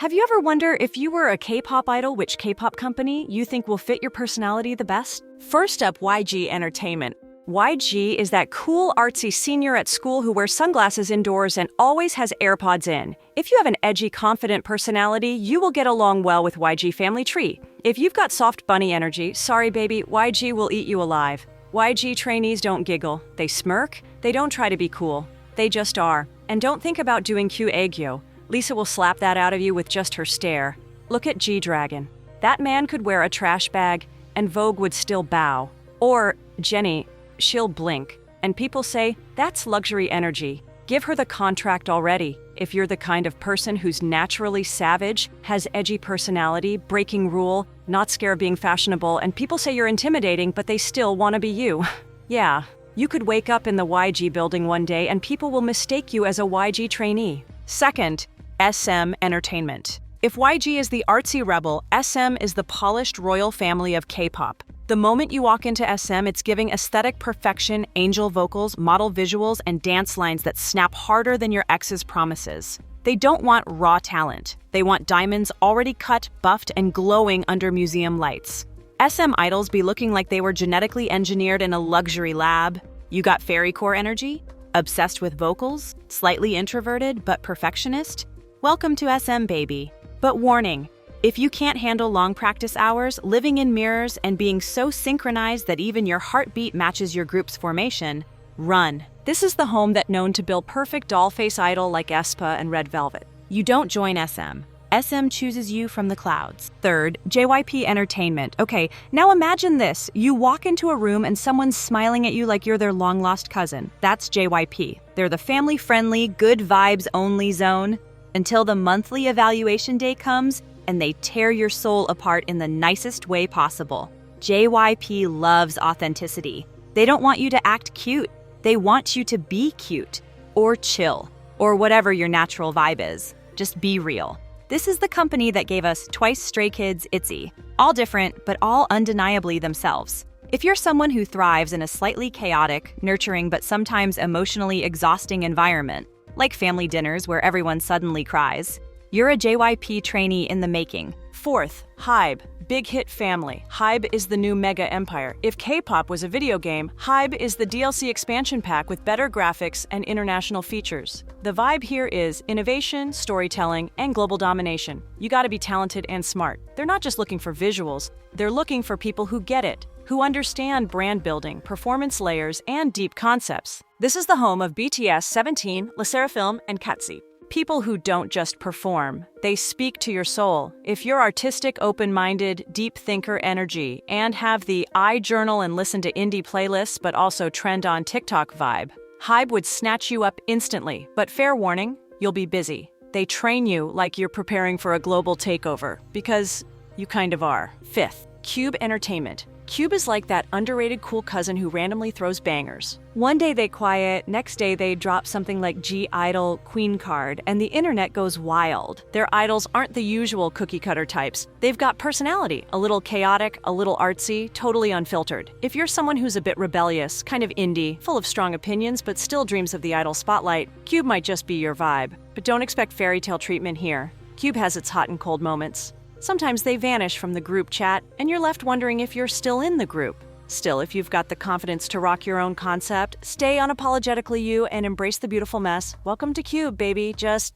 Have you ever wondered if you were a K-pop idol, which K-pop company you think will fit your personality the best? First up, YG Entertainment. YG is that cool, artsy senior at school who wears sunglasses indoors and always has AirPods in. If you have an edgy, confident personality, you will get along well with YG Family Tree. If you've got soft bunny energy, sorry baby, YG will eat you alive. YG trainees don't giggle, they smirk, they don't try to be cool. They just are. And don't think about doing Q aegyo. Lisa will slap that out of you with just her stare. Look at G-Dragon. That man could wear a trash bag, and Vogue would still bow. Or Jenny, she'll blink. And people say, that's luxury energy. Give her the contract already. If you're the kind of person who's naturally savage, has edgy personality, breaking rule, not scared of being fashionable, and people say you're intimidating, but they still want to be you. Yeah, you could wake up in the YG building one day and people will mistake you as a YG trainee. Second, SM Entertainment. If YG is the artsy rebel, SM is the polished royal family of K-pop. The moment you walk into SM, it's giving aesthetic perfection, angel vocals, model visuals, and dance lines that snap harder than your ex's promises. They don't want raw talent. They want diamonds already cut, buffed, and glowing under museum lights. SM idols be looking like they were genetically engineered in a luxury lab. You got fairy core energy? Obsessed with vocals? Slightly introverted but perfectionist? Welcome to SM, baby. But warning, if you can't handle long practice hours, living in mirrors, and being so synchronized that even your heartbeat matches your group's formation, run. This is the home that's known to build perfect doll-face idol like aespa and Red Velvet. You don't join SM. SM chooses you from the clouds. Third, JYP Entertainment. Okay, now imagine this. You walk into a room and someone's smiling at you like you're their long-lost cousin. That's JYP. They're the family-friendly, good vibes only zone. Until the monthly evaluation day comes and they tear your soul apart in the nicest way possible. JYP loves authenticity. They don't want you to act cute. They want you to be cute, or chill, or whatever your natural vibe is. Just be real. This is the company that gave us Twice, Stray Kids, ITZY. All different, but all undeniably themselves. If you're someone who thrives in a slightly chaotic, nurturing, but sometimes emotionally exhausting environment, like family dinners where everyone suddenly cries, you're a JYP trainee in the making. Fourth, HYBE, big hit family. HYBE is the new mega empire. If K-pop was a video game, HYBE is the DLC expansion pack with better graphics and international features. The vibe here is innovation, storytelling, and global domination. You gotta be talented and smart. They're not just looking for visuals, they're looking for people who get it, who understand brand building, performance layers, and deep concepts. This is the home of BTS, 17, LE SSERAFIM, and KATSEY. People who don't just perform, they speak to your soul. If you're artistic, open-minded, deep thinker energy, and have the I journal and listen to indie playlists but also trend on TikTok vibe, HYBE would snatch you up instantly. But fair warning, you'll be busy. They train you like you're preparing for a global takeover, because you kind of are. Fifth, Cube Entertainment. Cube is like that underrated cool cousin who randomly throws bangers. One day they quiet, next day they drop something like G-Idol Queen card, and the internet goes wild. Their idols aren't the usual cookie-cutter types. They've got personality, a little chaotic, a little artsy, totally unfiltered. If you're someone who's a bit rebellious, kind of indie, full of strong opinions but still dreams of the idol spotlight, Cube might just be your vibe. But don't expect fairy tale treatment here. Cube has its hot and cold moments. Sometimes they vanish from the group chat, and you're left wondering if you're still in the group. Still, if you've got the confidence to rock your own concept, stay unapologetically you and embrace the beautiful mess, welcome to Cube, baby. Just,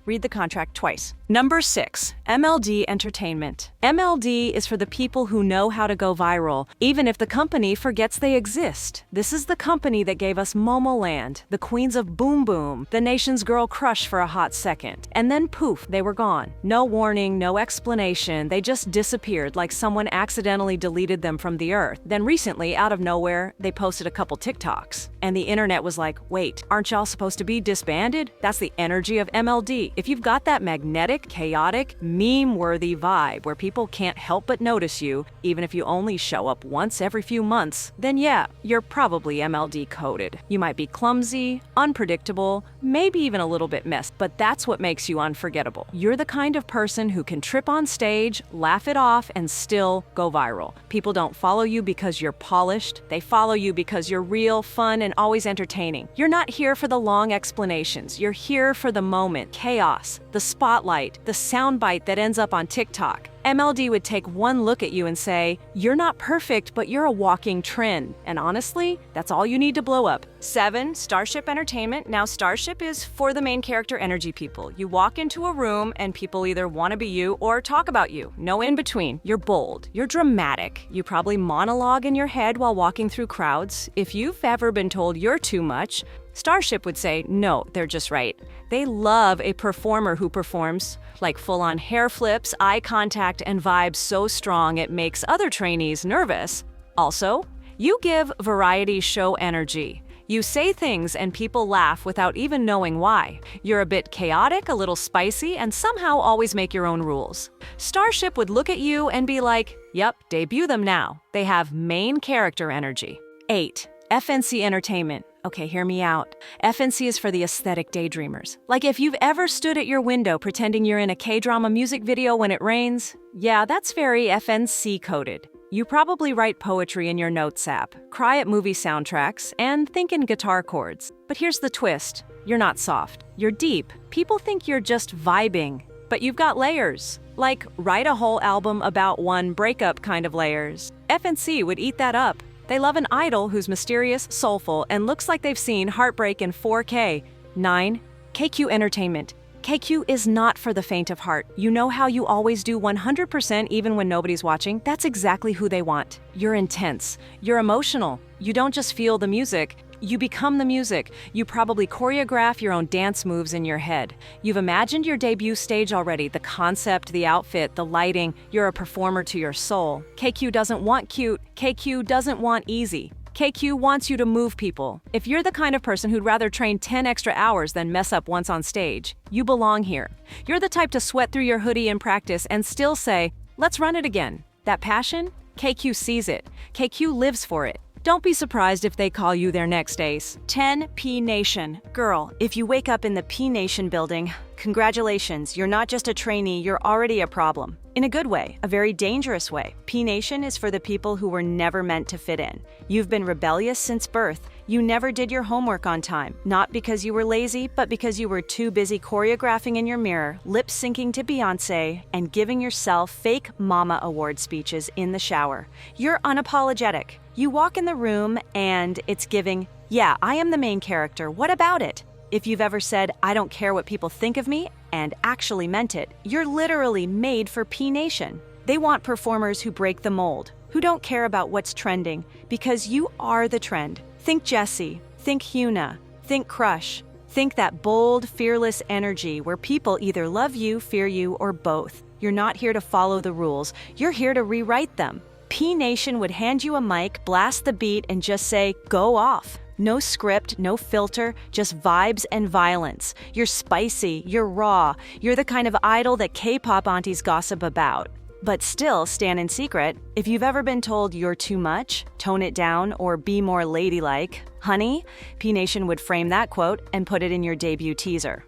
read the contract twice. Number 6, MLD Entertainment. MLD is for the people who know how to go viral, even if the company forgets they exist. This is the company that gave us Momoland, the queens of Boom Boom, the nation's girl crush for a hot second. And then poof, they were gone. No warning, no explanation, they just disappeared like someone accidentally deleted them from the earth. Then recently, out of nowhere, they posted a couple TikToks. And the internet was like, wait, aren't y'all supposed to be disbanded? That's the energy of MLD. If you've got that magnetic, chaotic, meme-worthy vibe where people can't help but notice you, even if you only show up once every few months, then yeah, you're probably MLD coded. You might be clumsy, unpredictable, maybe even a little bit messy, but that's what makes you unforgettable. You're the kind of person who can trip on stage, laugh it off, and still go viral. People don't follow you because you're polished. They follow you because you're real, fun, and always entertaining. You're not here for the long explanations. You're here for the moment. moment, chaos, the spotlight, the soundbite that ends up on TikTok. MLD would take one look at you and say, "You're not perfect, but you're a walking trend." And honestly, that's all you need to blow up. 7. Starship Entertainment. Now, Starship is for the main character energy people. You walk into a room and people either want to be you or talk about you. No in between. You're bold. You're dramatic. You probably monologue in your head while walking through crowds. If you've ever been told you're too much, Starship would say, no, they're just right. They love a performer who performs, like full-on hair flips, eye contact, and vibes so strong it makes other trainees nervous. Also, you give variety show energy. You say things and people laugh without even knowing why. You're a bit chaotic, a little spicy, and somehow always make your own rules. Starship would look at you and be like, yep, debut them now. They have main character energy. 8. FNC Entertainment. Okay, hear me out. FNC is for the aesthetic daydreamers. Like if you've ever stood at your window pretending you're in a K-drama music video when it rains, yeah, that's very FNC coded. You probably write poetry in your notes app, cry at movie soundtracks, and think in guitar chords. But here's the twist. You're not soft. You're deep. People think you're just vibing, but you've got layers. Like, write a whole album about one breakup kind of layers. FNC would eat that up. They love an idol who's mysterious, soulful, and looks like they've seen heartbreak in 4K. 9. KQ Entertainment. KQ is not for the faint of heart. You know how you always do 100% even when nobody's watching? That's exactly who they want. You're intense. You're emotional. You don't just feel the music. You become the music. You probably choreograph your own dance moves in your head. You've imagined your debut stage already, the concept, the outfit, the lighting. You're a performer to your soul. KQ doesn't want cute. KQ doesn't want easy. KQ wants you to move people. If you're the kind of person who'd rather train 10 extra hours than mess up once on stage, you belong here. You're the type to sweat through your hoodie in practice and still say, let's run it again. That passion? KQ sees it. KQ lives for it. Don't be surprised if they call you their next ace. 10. P Nation. Girl, if you wake up in the P Nation building, congratulations, you're not just a trainee, you're already a problem. In a good way, a very dangerous way. P Nation is for the people who were never meant to fit in. You've been rebellious since birth. You never did your homework on time, not because you were lazy, but because you were too busy choreographing in your mirror, lip-syncing to Beyoncé, and giving yourself fake mama award speeches in the shower. You're unapologetic. You walk in the room and it's giving, yeah, I am the main character, what about it? If you've ever said, I don't care what people think of me, and actually meant it, you're literally made for P Nation. They want performers who break the mold, who don't care about what's trending, because you are the trend. Think Jessie, think Hyuna, think Crush. Think that bold, fearless energy where people either love you, fear you, or both. You're not here to follow the rules, you're here to rewrite them. P Nation would hand you a mic, blast the beat, and just say, go off. No script, no filter, just vibes and violence. You're spicy, you're raw, you're the kind of idol that K-pop aunties gossip about. But still stand in secret. If you've ever been told you're too much, tone it down, or be more ladylike, honey, P Nation would frame that quote and put it in your debut teaser.